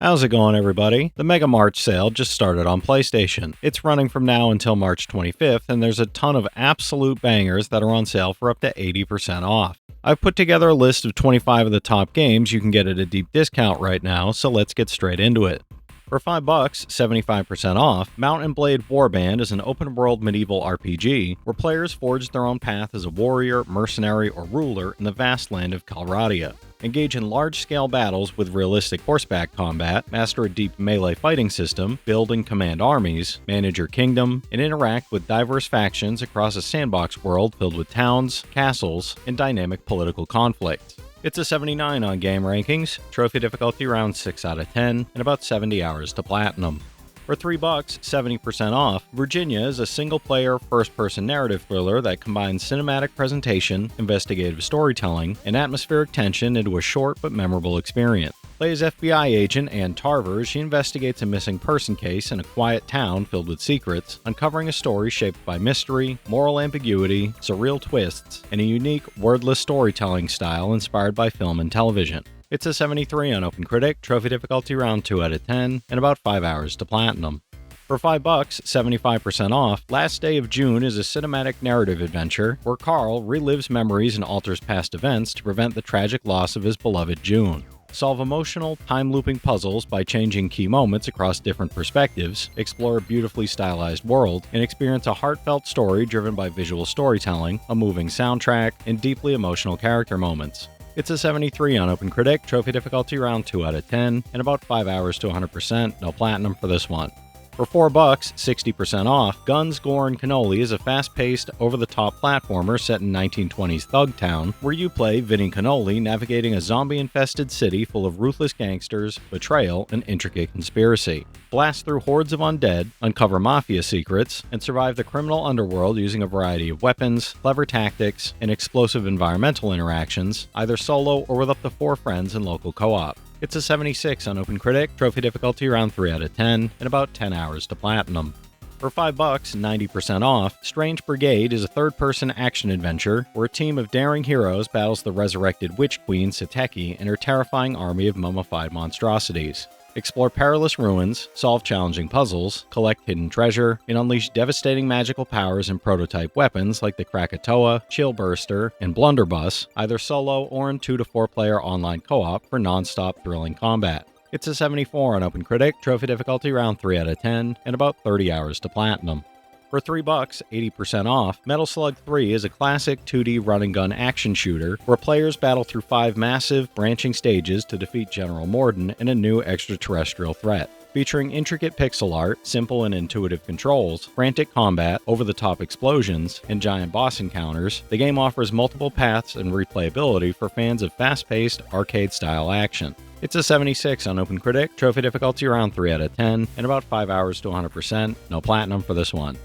How's it going, everybody? The Mega March sale just started on PlayStation. It's running from now until March 25th, and there's a ton of absolute bangers that are on sale for up to 80% off. I've put together a list of 25 of the top games you can get at a deep discount right now, so let's get straight into it. For $5, 75% off, Mount and Blade Warband is an open-world medieval RPG where players forge their own path as a warrior, mercenary, or ruler in the vast land of Calradia. Engage in large-scale battles with realistic horseback combat, master a deep melee fighting system, build and command armies, manage your kingdom, and interact with diverse factions across a sandbox world filled with towns, castles, and dynamic political conflicts. It's a 79 on game rankings, trophy difficulty around 6 out of 10, and about 70 hours to platinum. For $3, 70% off, Virginia is a single-player, first-person narrative thriller that combines cinematic presentation, investigative storytelling, and atmospheric tension into a short but memorable experience. Play as FBI agent Anne Tarver as she investigates a missing person case in a quiet town filled with secrets, uncovering a story shaped by mystery, moral ambiguity, surreal twists, and a unique, wordless storytelling style inspired by film and television. It's a 73 on OpenCritic, trophy difficulty around 2 out of 10, and about 5 hours to platinum. For $5, 75% off, Last Day of June is a cinematic narrative adventure where Carl relives memories and alters past events to prevent the tragic loss of his beloved June. Solve emotional, time-looping puzzles by changing key moments across different perspectives, explore a beautifully stylized world, and experience a heartfelt story driven by visual storytelling, a moving soundtrack, and deeply emotional character moments. It's a 73 on OpenCritic, trophy difficulty around 2 out of 10, and about 5 hours to 100%, no platinum for this one. For $4, 60% off, Guns, Gore, and Cannoli is a fast-paced, over-the-top platformer set in 1920s Thug Town, where you play Vinnie Cannoli navigating a zombie-infested city full of ruthless gangsters, betrayal, and intricate conspiracy. Blast through hordes of undead, uncover mafia secrets, and survive the criminal underworld using a variety of weapons, clever tactics, and explosive environmental interactions, either solo or with up to 4 friends in local co-op. It's a 76 on OpenCritic, trophy difficulty around 3 out of 10, and about 10 hours to platinum. For $5, 90% off, Strange Brigade is a third-person action-adventure where a team of daring heroes battles the resurrected Witch Queen Sateki and her terrifying army of mummified monstrosities. Explore perilous ruins, solve challenging puzzles, collect hidden treasure, and unleash devastating magical powers and prototype weapons like the Krakatoa, Chillburster, and Blunderbuss, either solo or in 2 to 4 player online co-op for non-stop thrilling combat. It's a 74 on OpenCritic, trophy difficulty around 3 out of 10, and about 30 hours to platinum. For $3, 80% off, Metal Slug 3 is a classic 2D run-and-gun action shooter where players battle through 5 massive, branching stages to defeat General Morden and a new extraterrestrial threat. Featuring intricate pixel art, simple and intuitive controls, frantic combat, over-the-top explosions, and giant boss encounters, the game offers multiple paths and replayability for fans of fast-paced, arcade-style action. It's a 76 on OpenCritic, trophy difficulty around 3 out of 10, and about 5 hours to 100%, no platinum for this one.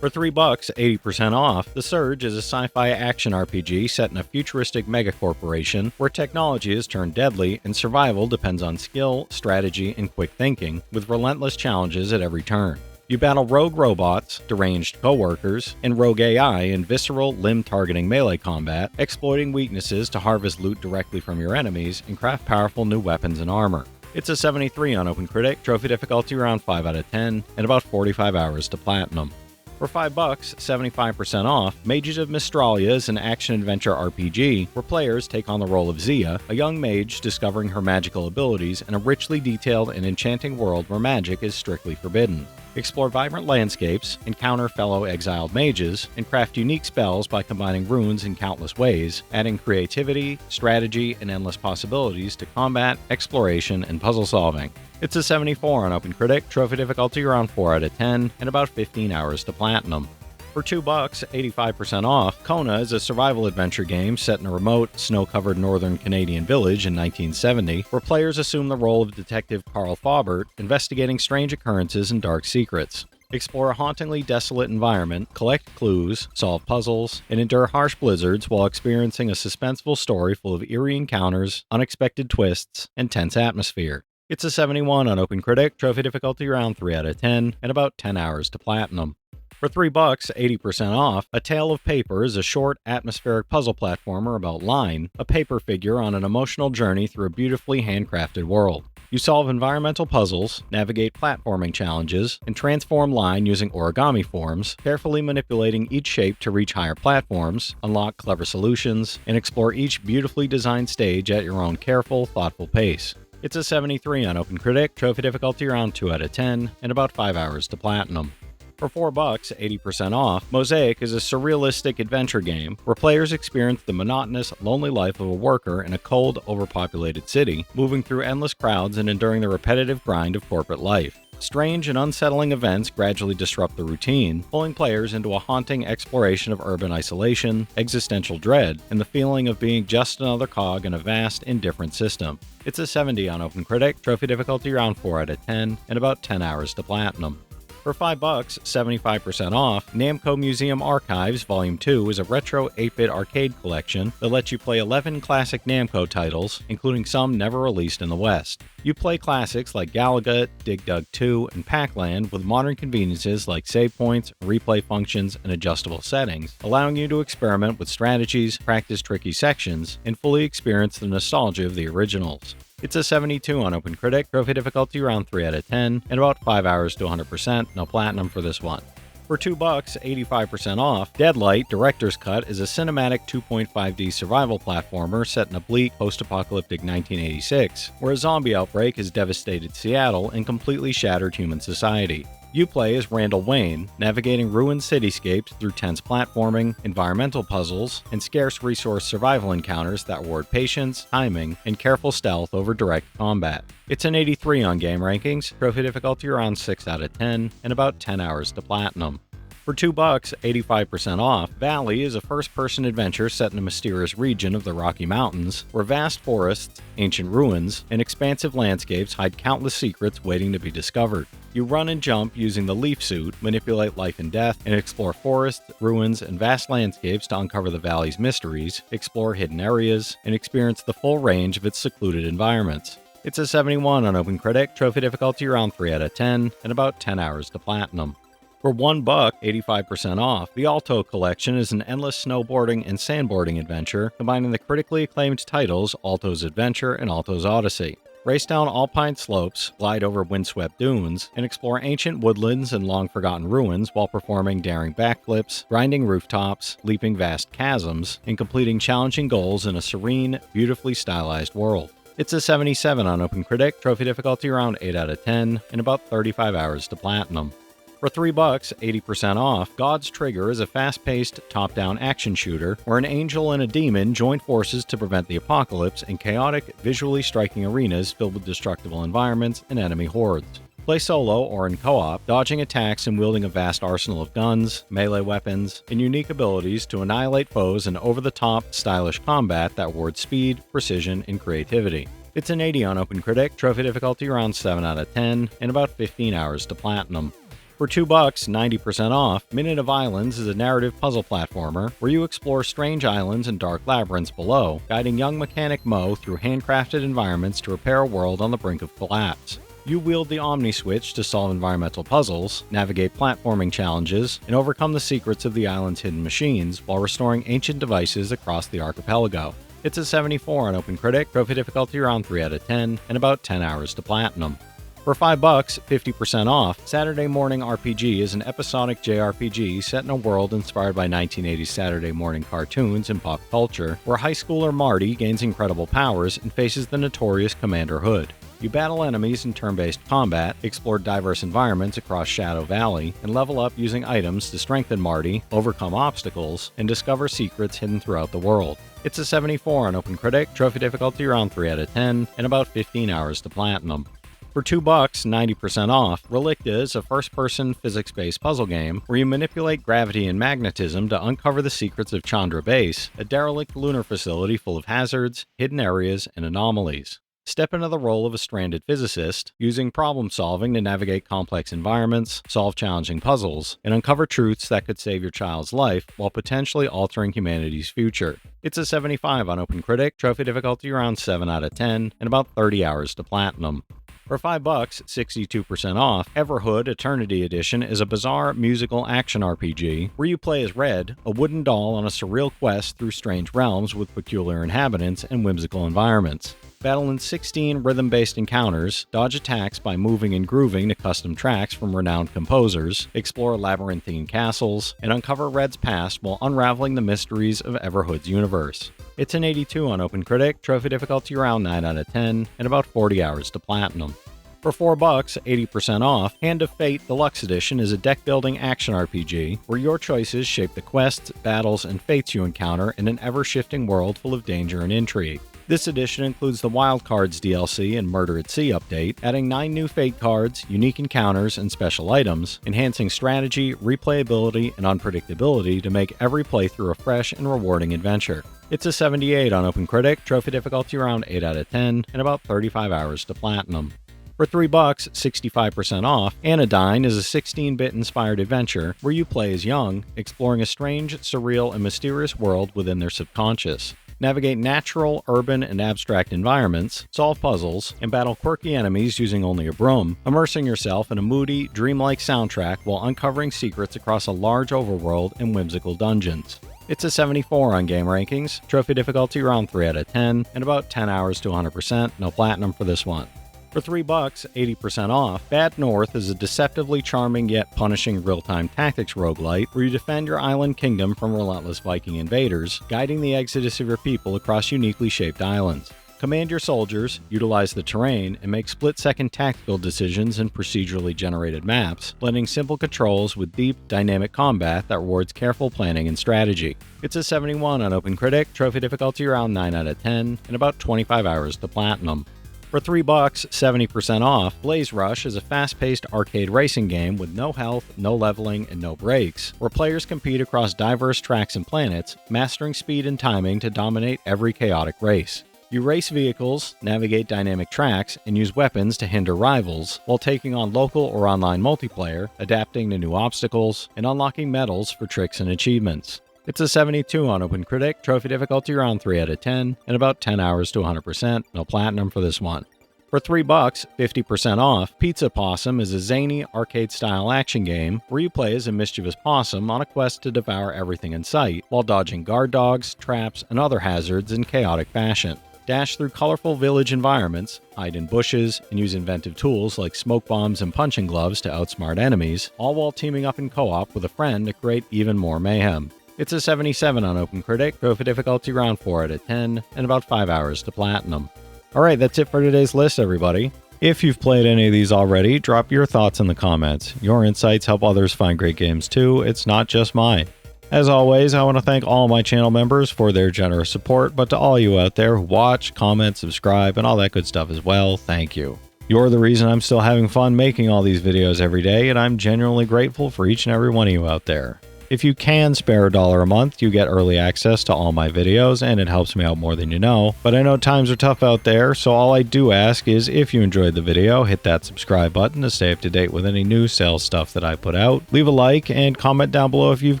For $3, 80% off, The Surge is a sci-fi action RPG set in a futuristic megacorporation where technology is turned deadly and survival depends on skill, strategy, and quick thinking, with relentless challenges at every turn. You battle rogue robots, deranged co-workers, and rogue AI in visceral, limb-targeting melee combat, exploiting weaknesses to harvest loot directly from your enemies and craft powerful new weapons and armor. It's a 73 on OpenCritic, trophy difficulty around 5 out of 10, and about 45 hours to platinum. For $5, 75% off, Mages of Mystralia is an action-adventure RPG where players take on the role of Zia, a young mage discovering her magical abilities in a richly detailed and enchanting world where magic is strictly forbidden. Explore vibrant landscapes, encounter fellow exiled mages, and craft unique spells by combining runes in countless ways, adding creativity, strategy, and endless possibilities to combat, exploration, and puzzle solving. It's a 74 on OpenCritic, trophy difficulty around 4 out of 10, and about 15 hours to platinum. For $2, 85% off, Kona is a survival adventure game set in a remote, snow-covered northern Canadian village in 1970, where players assume the role of Detective Carl Faubert, investigating strange occurrences and dark secrets. Explore a hauntingly desolate environment, collect clues, solve puzzles, and endure harsh blizzards while experiencing a suspenseful story full of eerie encounters, unexpected twists, and tense atmosphere. It's a 71 on OpenCritic, trophy difficulty around 3 out of 10, and about 10 hours to platinum. For $3, 80% off, A Tale of Paper is a short, atmospheric puzzle platformer about Line, a paper figure on an emotional journey through a beautifully handcrafted world. You solve environmental puzzles, navigate platforming challenges, and transform line using origami forms, carefully manipulating each shape to reach higher platforms, unlock clever solutions, and explore each beautifully designed stage at your own careful, thoughtful pace. It's a 73 on OpenCritic, trophy difficulty around 2 out of 10, and about 5 hours to platinum. For $4, 80% off, Mosaic is a surrealistic adventure game where players experience the monotonous, lonely life of a worker in a cold, overpopulated city, moving through endless crowds and enduring the repetitive grind of corporate life. Strange and unsettling events gradually disrupt the routine, pulling players into a haunting exploration of urban isolation, existential dread, and the feeling of being just another cog in a vast, indifferent system. It's a 70 on OpenCritic, trophy difficulty around 4 out of 10, and about 10 hours to platinum. For $5, 75% off, Namco Museum Archives Volume 2 is a retro 8-bit arcade collection that lets you play 11 classic Namco titles, including some never released in the West. You play classics like Galaga, Dig Dug 2, and Pac-Land with modern conveniences like save points, replay functions, and adjustable settings, allowing you to experiment with strategies, practice tricky sections, and fully experience the nostalgia of the originals. It's a 72 on OpenCritic, trophy difficulty around 3 out of 10, and about 5 hours to 100%, no platinum for this one. For $2, 85% off, Deadlight Director's Cut is a cinematic 2.5D survival platformer set in a bleak, post-apocalyptic 1986, where a zombie outbreak has devastated Seattle and completely shattered human society. You play as Randall Wayne, navigating ruined cityscapes through tense platforming, environmental puzzles, and scarce resource survival encounters that reward patience, timing, and careful stealth over direct combat. It's an 83 on game rankings, trophy difficulty around 6 out of 10, and about 10 hours to platinum. For $2, 85% off, Valley is a first-person adventure set in a mysterious region of the Rocky Mountains, where vast forests, ancient ruins, and expansive landscapes hide countless secrets waiting to be discovered. You run and jump using the leaf suit, manipulate life and death, and explore forests, ruins, and vast landscapes to uncover the valley's mysteries, explore hidden areas, and experience the full range of its secluded environments. It's a 71 on OpenCritic, trophy difficulty around 3 out of 10, and about 10 hours to platinum. For $1, 85% off, the Alto Collection is an endless snowboarding and sandboarding adventure combining the critically acclaimed titles Alto's Adventure and Alto's Odyssey. Race down alpine slopes, glide over windswept dunes, and explore ancient woodlands and long-forgotten ruins while performing daring backflips, grinding rooftops, leaping vast chasms, and completing challenging goals in a serene, beautifully stylized world. It's a 77 on OpenCritic, trophy difficulty around 8 out of 10, and about 35 hours to platinum. For $3, 80% off, God's Trigger is a fast-paced, top-down action shooter where an angel and a demon join forces to prevent the apocalypse in chaotic, visually striking arenas filled with destructible environments and enemy hordes. Play solo or in co-op, dodging attacks and wielding a vast arsenal of guns, melee weapons, and unique abilities to annihilate foes in over-the-top, stylish combat that rewards speed, precision, and creativity. It's an 80 on OpenCritic, trophy difficulty around 7 out of 10, and about 15 hours to platinum. For $2, 90% off, Minute of Islands is a narrative puzzle platformer where you explore strange islands and dark labyrinths below, guiding young mechanic Mo through handcrafted environments to repair a world on the brink of collapse. You wield the Omni Switch to solve environmental puzzles, navigate platforming challenges, and overcome the secrets of the island's hidden machines while restoring ancient devices across the archipelago. It's a 74 on OpenCritic, trophy difficulty around 3 out of 10, and about 10 hours to platinum. For $5, 50% off, Saturday Morning RPG is an episodic JRPG set in a world inspired by 1980s Saturday morning cartoons and pop culture, where high schooler Marty gains incredible powers and faces the notorious Commander Hood. You battle enemies in turn-based combat, explore diverse environments across Shadow Valley, and level up using items to strengthen Marty, overcome obstacles, and discover secrets hidden throughout the world. It's a 74 on OpenCritic, trophy difficulty around 3 out of 10, and about 15 hours to platinum. For $2, 90% off, Relicta is a first-person physics-based puzzle game where you manipulate gravity and magnetism to uncover the secrets of Chandra Base, a derelict lunar facility full of hazards, hidden areas, and anomalies. Step into the role of a stranded physicist, using problem-solving to navigate complex environments, solve challenging puzzles, and uncover truths that could save your child's life while potentially altering humanity's future. It's a 75 on OpenCritic, trophy difficulty around 7 out of 10, and about 30 hours to platinum. For $5, 62% off, Everhood Eternity Edition is a bizarre musical action RPG where you play as Red, a wooden doll on a surreal quest through strange realms with peculiar inhabitants and whimsical environments. Battle in 16 rhythm-based encounters, dodge attacks by moving and grooving to custom tracks from renowned composers, explore labyrinthine castles, and uncover Red's past while unraveling the mysteries of Everhood's universe. It's an 82 on OpenCritic, trophy difficulty around 9 out of 10, and about 40 hours to platinum. For $4, 80% off, Hand of Fate Deluxe Edition is a deck-building action RPG where your choices shape the quests, battles, and fates you encounter in an ever-shifting world full of danger and intrigue. This edition includes the Wild Cards DLC and Murder at Sea update, adding 9 new Fate cards, unique encounters, and special items, enhancing strategy, replayability, and unpredictability to make every playthrough a fresh and rewarding adventure. It's a 78 on OpenCritic, trophy difficulty around 8 out of 10, and about 35 hours to platinum. For $3, 65% off, Anodyne is a 16-bit inspired adventure where you play as Young, exploring a strange, surreal, and mysterious world within their subconscious. Navigate natural, urban, and abstract environments, solve puzzles, and battle quirky enemies using only a broom, immersing yourself in a moody, dreamlike soundtrack while uncovering secrets across a large overworld and whimsical dungeons. It's a 74 on Game Rankings, trophy difficulty around 3 out of 10, and about 10 hours to 100%, no platinum for this one. For $3, 80% off, Bad North is a deceptively charming yet punishing real-time tactics roguelite where you defend your island kingdom from relentless Viking invaders, guiding the exodus of your people across uniquely shaped islands. Command your soldiers, utilize the terrain, and make split-second tactical decisions in procedurally generated maps, blending simple controls with deep, dynamic combat that rewards careful planning and strategy. It's a 71 on OpenCritic, trophy difficulty around 9 out of 10, and about 25 hours to platinum. For $3, 70% off, BlazeRush is a fast-paced arcade racing game with no health, no leveling, and no breaks, where players compete across diverse tracks and planets, mastering speed and timing to dominate every chaotic race. You race vehicles, navigate dynamic tracks, and use weapons to hinder rivals, while taking on local or online multiplayer, adapting to new obstacles, and unlocking medals for tricks and achievements. It's a 72 on OpenCritic, trophy difficulty around 3 out of 10, and about 10 hours to 100%, no platinum for this one. For $3, 50% off, Pizza Possum is a zany, arcade-style action game where you play as a mischievous possum on a quest to devour everything in sight, while dodging guard dogs, traps, and other hazards in chaotic fashion. Dash through colorful village environments, hide in bushes, and use inventive tools like smoke bombs and punching gloves to outsmart enemies, all while teaming up in co-op with a friend to create even more mayhem. It's a 77 on OpenCritic, trophy difficulty around 4 out of 10, and about 5 hours to platinum. Alright, that's it for today's list, everybody. If you've played any of these already, drop your thoughts in the comments. Your insights help others find great games too, it's not just mine. As always, I want to thank all my channel members for their generous support, but to all you out there who watch, comment, subscribe, and all that good stuff as well, thank you. You're the reason I'm still having fun making all these videos every day, and I'm genuinely grateful for each and every one of you out there. If you can spare $1 a month, you get early access to all my videos, and it helps me out more than you know. But I know times are tough out there, so all I do ask is if you enjoyed the video, hit that subscribe button to stay up to date with any new sales stuff that I put out. Leave a like and comment down below if you've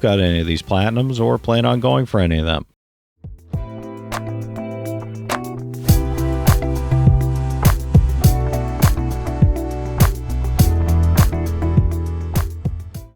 got any of these platinums or plan on going for any of them.